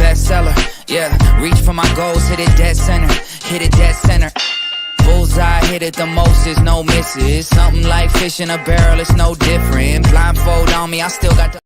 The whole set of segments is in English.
bestseller. Yeah, reach for my goals, hit it dead center, hit it dead center. Bullseye, hit it the most, there's no misses. Something like fish in a barrel, it's no different. Blindfold on me, I still got the...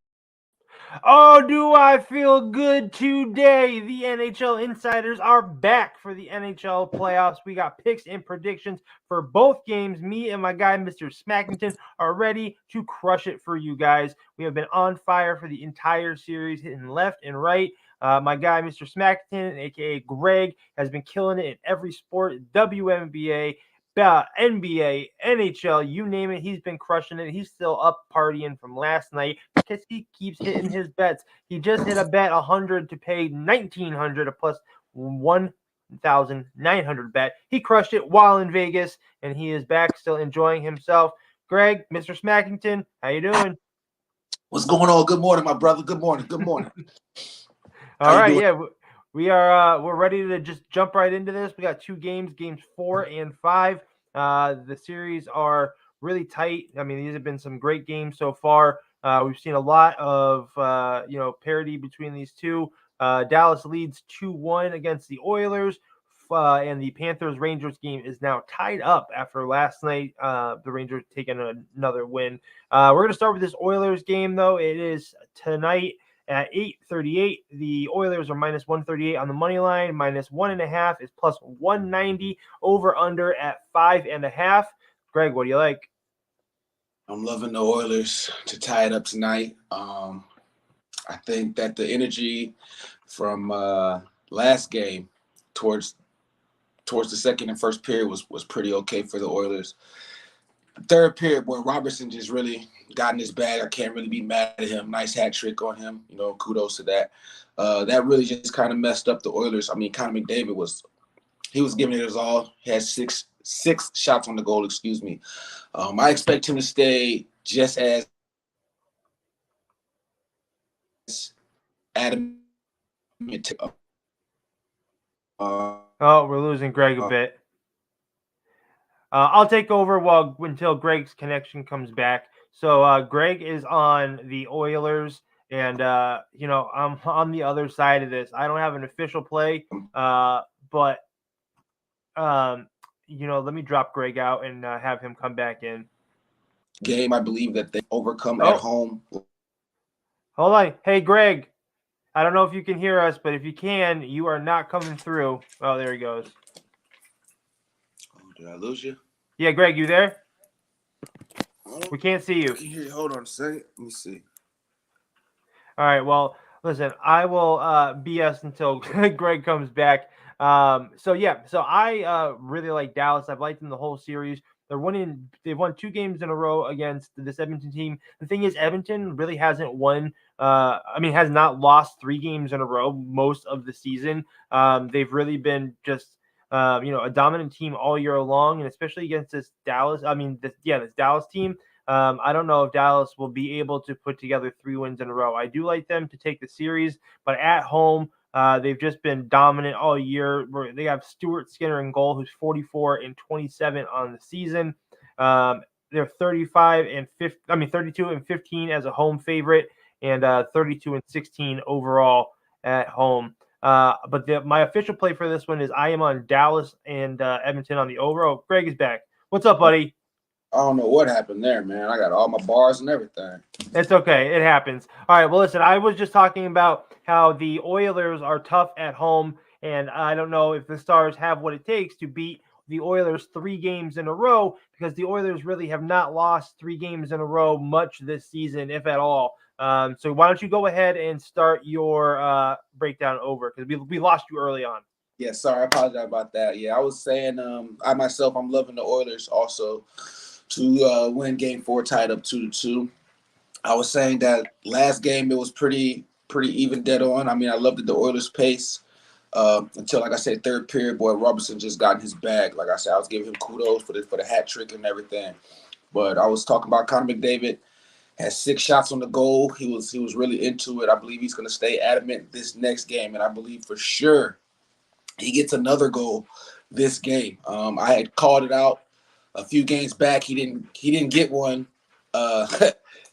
Oh, do I feel good today? The NHL insiders are back for the NHL playoffs. We got picks and predictions for both games. Me and my guy, Mr. Smackington, are ready to crush it for you guys. We have been on fire for the entire series, hitting left and right. My guy, Mr. Smackington, aka Greg, has been killing it in every sport, WNBA, NBA, NHL, you name it. He's been crushing it. He's still up partying from last night because he keeps hitting his bets. He just hit a bet 100 to pay 1,900, a plus 1,900 bet. He crushed it while in Vegas, and he is back still enjoying himself. Greg, Mr. Smackington, how you doing? What's going on? Good morning, my brother. Good morning. Good morning. All right, yeah. We're ready to just jump right into this. We got two games 4 and 5. The series are really tight. I mean, these have been some great games so far. We've seen a lot of parity between these two. Dallas leads 2-1 against the Oilers, and the Panthers-Rangers game is now tied up after last night. The Rangers taking another win. We're going to start with this Oilers game, though. It is tonight at 8:38. The Oilers are minus 138 on the money line. Minus 1.5 is plus 190. Over under at 5.5. Greg, what do you like? I'm loving the Oilers to tie it up tonight. I think that the energy from last game towards the second and first period was pretty okay for the Oilers. Third period, boy, Robertson just really got in his bag. I can't really be mad at him. Nice hat trick on him. Kudos to that. That really just kind of messed up the Oilers. I mean, Connor McDavid was giving it his all. He had six shots on the goal, excuse me. I expect him to stay just as adamant. We're losing Greg a bit. I'll take over until Greg's connection comes back. So Greg is on the Oilers, and I'm on the other side of this. I don't have an official play, but let me drop Greg out and have him come back in. Game, I believe that they overcome at home. Hold on. Hey, Greg. I don't know if you can hear us, but if you can, you are not coming through. Oh, there he goes. Did I lose you? Yeah, Greg, you there? We can't see you. I can hear you. Hold on a second. Let me see. All right. Well, listen, I will BS until Greg comes back. So I really like Dallas. I've liked them the whole series. They've won 2 games in a row against this Edmonton team. The thing is, Edmonton really hasn't won. Has not lost 3 games in a row most of the season. They've really been just a dominant team all year long, and especially against this Dallas. This Dallas team. I don't know if Dallas will be able to put together 3 wins in a row. I do like them to take the series, but at home, they've just been dominant all year. They have Stuart Skinner in goal, who's 44-27 on the season. They're 32-15 as a home favorite, and 32-16 overall at home. But my official play for this one is I am on Dallas and Edmonton on the over. Oh, Greg is back. What's up, buddy? I don't know what happened there, man. I got all my bars and everything. It's okay. It happens. All right. Well, listen, I was just talking about how the Oilers are tough at home, and I don't know if the Stars have what it takes to beat the Oilers 3 games in a row, because the Oilers really have not lost 3 games in a row much this season, if at all. So why don't you go ahead and start your breakdown over, because we lost you early on. Yeah, sorry. I apologize about that. Yeah, I was saying I'm loving the Oilers also to win Game 4, tied up 2-2. I was saying that last game it was pretty even, dead on. I mean, I loved the Oilers' pace until, like I said, third period. Boy, Robertson just got in his bag. Like I said, I was giving him kudos for the hat trick and everything. But I was talking about Connor McDavid. Had 6 shots on the goal. He was really into it. I believe he's going to stay adamant this next game, and I believe for sure he gets another goal this game. I had called it out a few games back. He didn't get one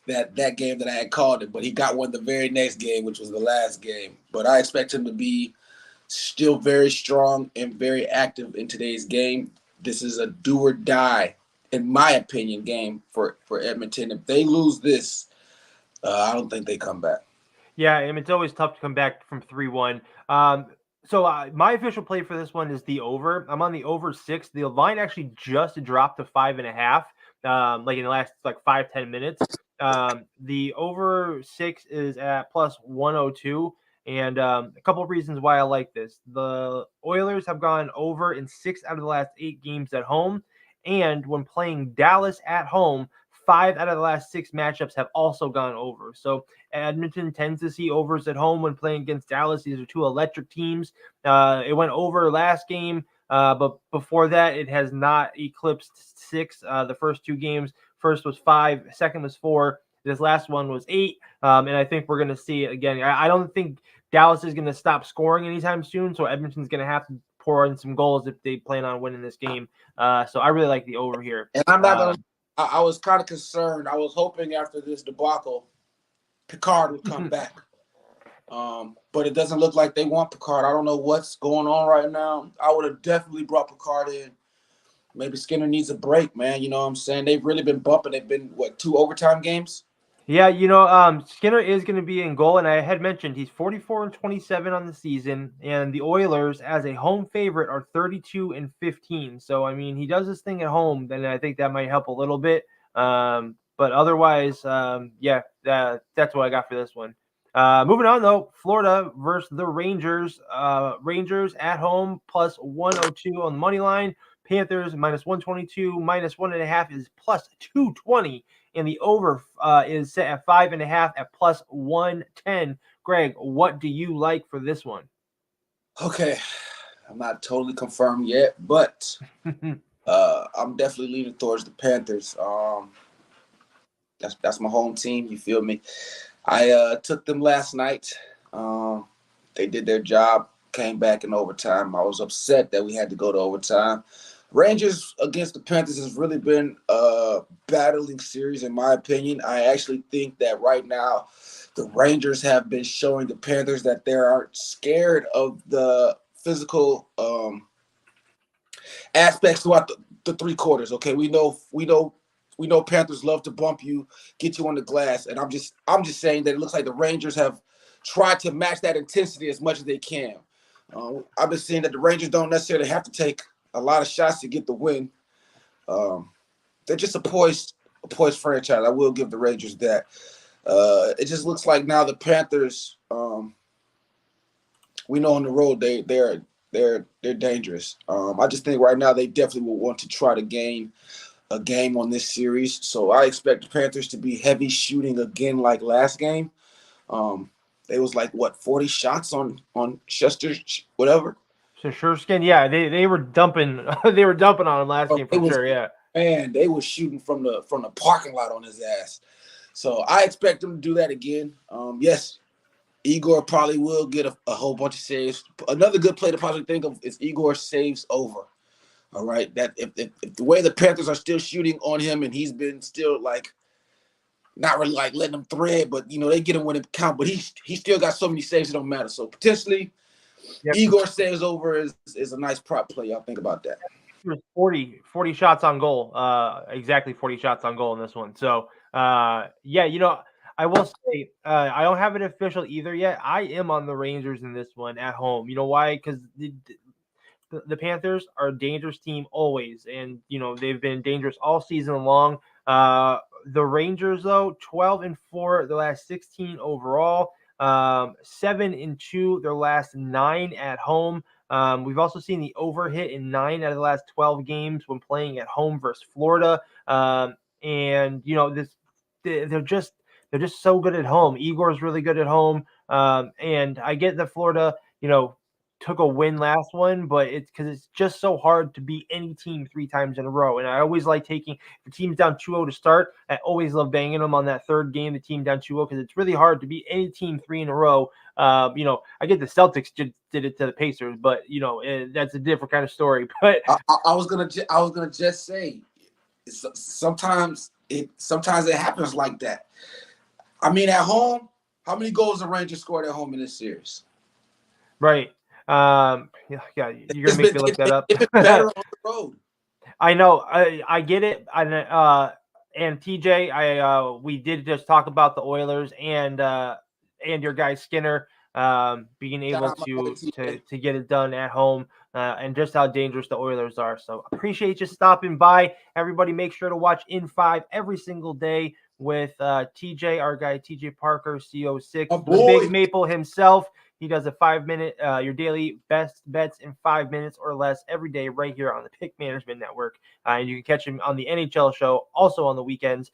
that game that I had called it, but he got one the very next game, which was the last game. But I expect him to be still very strong and very active in today's game. This is a do or die, in my opinion, game for Edmonton. If they lose this, I don't think they come back. Yeah, I mean, it's always tough to come back from 3-1. So my official play for this one is the over. I'm on the over 6. The line actually just dropped to 5.5, like in the last 5-10 minutes. The over 6 is at plus 102. And a couple of reasons why I like this. The Oilers have gone over in 6 out of the last 8 games at home. And when playing Dallas at home, 5 out of the last 6 matchups have also gone over. So Edmonton tends to see overs at home when playing against Dallas. These are two electric teams. It went over last game, but before that, it has not eclipsed 6. The first 2 games, first was 5, second was 4. This last one was 8, and I think we're going to see it again. I don't think Dallas is going to stop scoring anytime soon, so Edmonton's going to have to pour in some goals if they plan on winning this game. So I really like the over here. And I'm not going to I was kind of concerned. I was hoping after this debacle, Picard would come back. But it doesn't look like they want Picard. I don't know what's going on right now. I would have definitely brought Picard in. Maybe Skinner needs a break, man. You know what I'm saying? They've really been bumping. They've been, 2 overtime games? Yeah, Skinner is going to be in goal, and I had mentioned he's 44-27 on the season, and the Oilers, as a home favorite, are 32-15. So, I mean, he does this thing at home, then I think that might help a little bit. But otherwise, that's what I got for this one. Moving on, though, Florida versus the Rangers. Rangers at home, plus 102 on the money line. Panthers, minus 122, minus 1.5 is plus 220. And the over is set at 5.5 at plus 110. Greg, what do you like for this one? Okay, I'm not totally confirmed yet, but I'm definitely leaning towards the Panthers. That's my home team. You feel me? I took them last night. They did their job, came back in overtime. I was upset that we had to go to overtime. Rangers against the Panthers has really been a battling series, in my opinion. I actually think that right now the Rangers have been showing the Panthers that they aren't scared of the physical aspects throughout the 3 quarters. Okay, we know Panthers love to bump you, get you on the glass, and I'm just saying that it looks like the Rangers have tried to match that intensity as much as they can. I've been seeing that the Rangers don't necessarily have to take a lot of shots to get the win. They're just a poised franchise. I will give the Rangers that. It just looks like now the Panthers, we know on the road they're dangerous. I just think right now they definitely will want to try to gain a game on this series. So I expect the Panthers to be heavy shooting again like last game. They was 40 shots on Chester, whatever. So Shurskin, yeah, they were dumping they were dumping on him last game for sure, yeah. Man, they were shooting from the parking lot on his ass. So I expect them to do that again. Yes, Igor probably will get a whole bunch of saves. Another good play to probably think of is Igor saves over. All right, that if the way the Panthers are still shooting on him and he's been still not really letting them thread, but they get him when it counts. But he still got so many saves it don't matter. So potentially. Yep. Igor saves over is a nice prop play. Y'all think about that. 40 shots on goal. Exactly 40 shots on goal in this one. So, I will say I don't have it official either yet. I am on the Rangers in this one at home. You know why? Because the Panthers are a dangerous team always, and they've been dangerous all season long. The Rangers, though, 12-4 the last 16 overall. 7-2 their last 9 at home. We've also seen the over hit in 9 out of the last 12 games when playing at home versus Florida. And they're just so good at home. Igor's really good at home. And I get that Florida, took a win last one, but it's because it's just so hard to beat any team 3 times in a row. And I always like taking the teams down 2-0 to start. I always love banging them on that third game, the team down 2-0, because it's really hard to beat any team 3 in a row. I get the Celtics did it to the Pacers, but that's a different kind of story. But I was gonna just say, sometimes it happens like that. I mean, at home, how many goals the Rangers scored at home in this series? Right. Yeah, you're gonna It's make been me look that up. it's been better on the road. I know. I get it. And TJ, we did just talk about the Oilers and your guy Skinner being Shout able out my boy to get it done at home and just how dangerous the Oilers are. So appreciate you stopping by. Everybody, make sure to watch In 5 every single day with TJ, our guy TJ Parker, CO6, My the Big boy. Maple himself. He does a 5-minute, your daily best bets in 5 minutes or less every day right here on the Pick Management Network. And you can catch him on the NHL show, also on the weekends.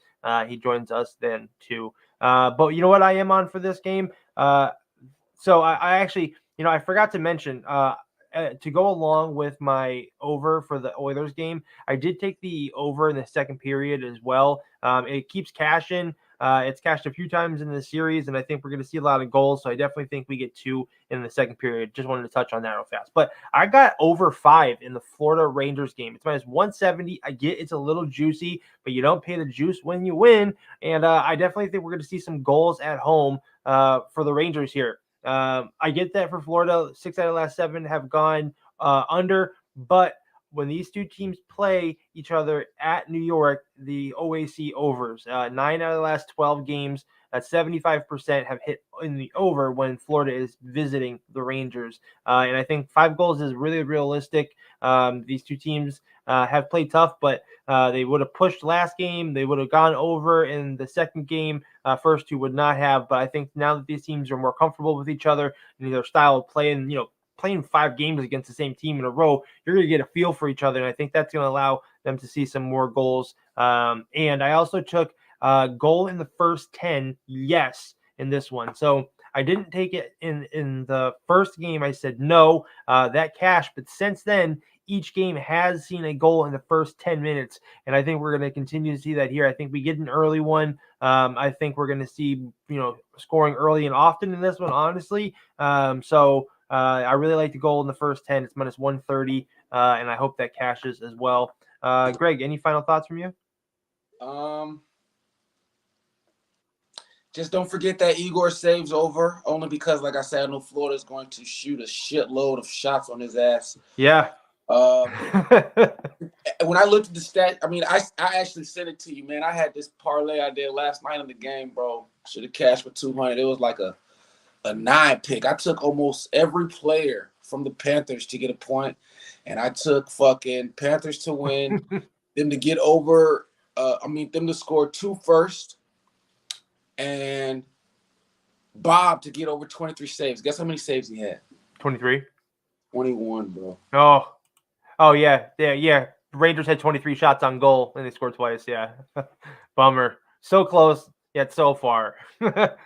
He joins us then too. But you know what I am on for this game? So I actually, I forgot to mention to go along with my over for the Oilers game, I did take the over in the second period as well. It keeps cashing. It's cashed a few times in the series, and I think we're going to see a lot of goals. So I definitely think we get 2 in the second period. Just wanted to touch on that real fast. But I got over 5 in the Florida Rangers game. It's minus 170. I get it's a little juicy, but you don't pay the juice when you win. And I definitely think we're going to see some goals at home for the Rangers here. I get that for Florida, 6 out of the last 7 have gone under, but when these two teams play each other at New York, the OAC overs, 9 out of the last 12 games, 75% have hit in the over when Florida is visiting the Rangers. And I think 5 goals is really realistic. These two teams have played tough, but they would have pushed last game. They would have gone over in the second game. First two would not have. But I think now that these teams are more comfortable with each other and their style of playing, playing 5 games against the same team in a row, you're going to get a feel for each other. And I think that's going to allow them to see some more goals. And I also took goal in the first 10, yes, in this one. So I didn't take it in the first game. I said no, that cash. But since then, each game has seen a goal in the first 10 minutes. And I think we're going to continue to see that here. I think we get an early one. I think we're going to see, scoring early and often in this one, honestly. So I really like the goal in the first 10. It's minus 130. And I hope that cashes as well. Greg, any final thoughts from you? Just don't forget that Igor saves over, only because, like I said, I know Florida's going to shoot a shitload of shots on his ass. Yeah. When I looked at the stat, I mean, I actually sent it to you, man. I had this parlay I did last night in the game, bro. Should have cashed for 200. It was like a 9 pick. I took almost every player from the Panthers to get a point, and I took fucking Panthers to win, them to get over. Them to score 2 first, and Bob to get over 23 saves. Guess how many saves he had? 23. 21, bro. Oh yeah. The Rangers had 23 shots on goal and they scored twice. Yeah. Bummer. So close yet so far. But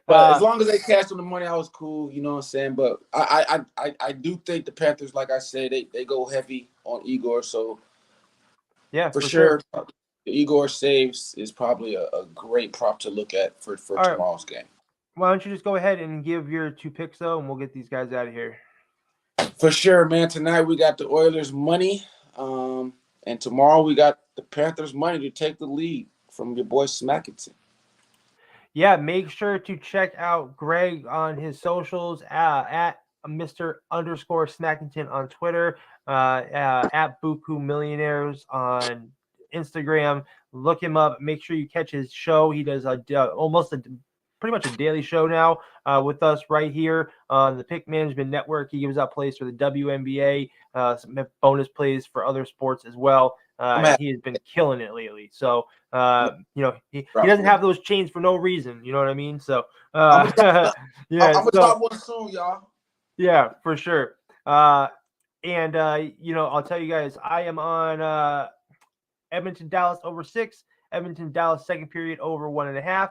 as long as they cashed on the money, I was cool. You know what I'm saying? But I do think the Panthers, like I said, they go heavy on Igor. So yeah, for sure. The Igor saves is probably a great prop to look at for tomorrow's game. Why don't you just go ahead and give your 2 picks, though, and we'll get these guys out of here. For sure, man. Tonight we got the Oilers money, and tomorrow we got the Panthers money to take the lead from your boy Smackington. Yeah, make sure to check out Greg on his socials at Mr._Snackington on Twitter, at Buku Millionaires on Instagram. Look him up. Make sure you catch his show. He does pretty much a daily show now with us right here on the Pick Management Network. He gives out plays for the WNBA, some bonus plays for other sports as well. He has been killing it lately. So, he doesn't have those chains for no reason. You know what I mean? So, I'm going to start one soon, y'all. Yeah, for sure. I'll tell you guys, I am on Edmonton, Dallas over 6, Edmonton, Dallas second period over 1.5,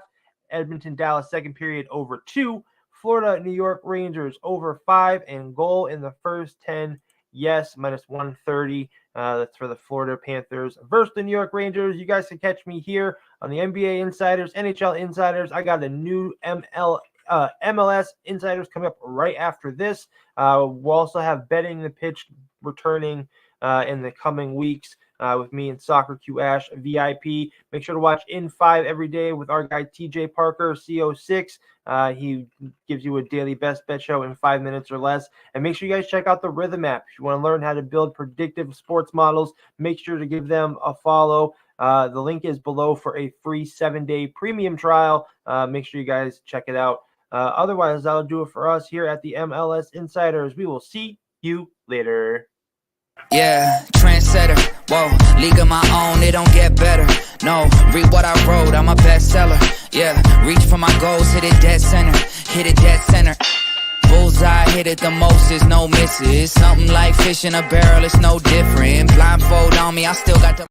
Edmonton, Dallas second period over 2, Florida, New York Rangers over 5, and goal in the first 10. Yes, minus 130. That's for the Florida Panthers versus the New York Rangers. You guys can catch me here on the NBA Insiders, NHL Insiders. I got a new MLS Insiders coming up right after this. We'll also have Betting the Pitch returning in the coming weeks with me and Soccer Q Ash VIP. Make sure to watch In 5 every day with our guy TJ Parker, CO6. He gives you a daily best bet show in 5 minutes or less. And make sure you guys check out the Rhythm app. If you want to learn how to build predictive sports models, make sure to give them a follow. The link is below for a free 7-day premium trial. Make sure you guys check it out. Otherwise, that'll do it for us here at the MLS Insiders. We will see you later. Yeah, trendsetter, whoa, league of my own, it don't get better. No, read what I wrote, I'm a bestseller. Yeah, reach for my goals, hit it dead center, hit it dead center. Bullseye, hit it the most, is no misses. Something like fish in a barrel, it's no different. Blindfold on me, I still got the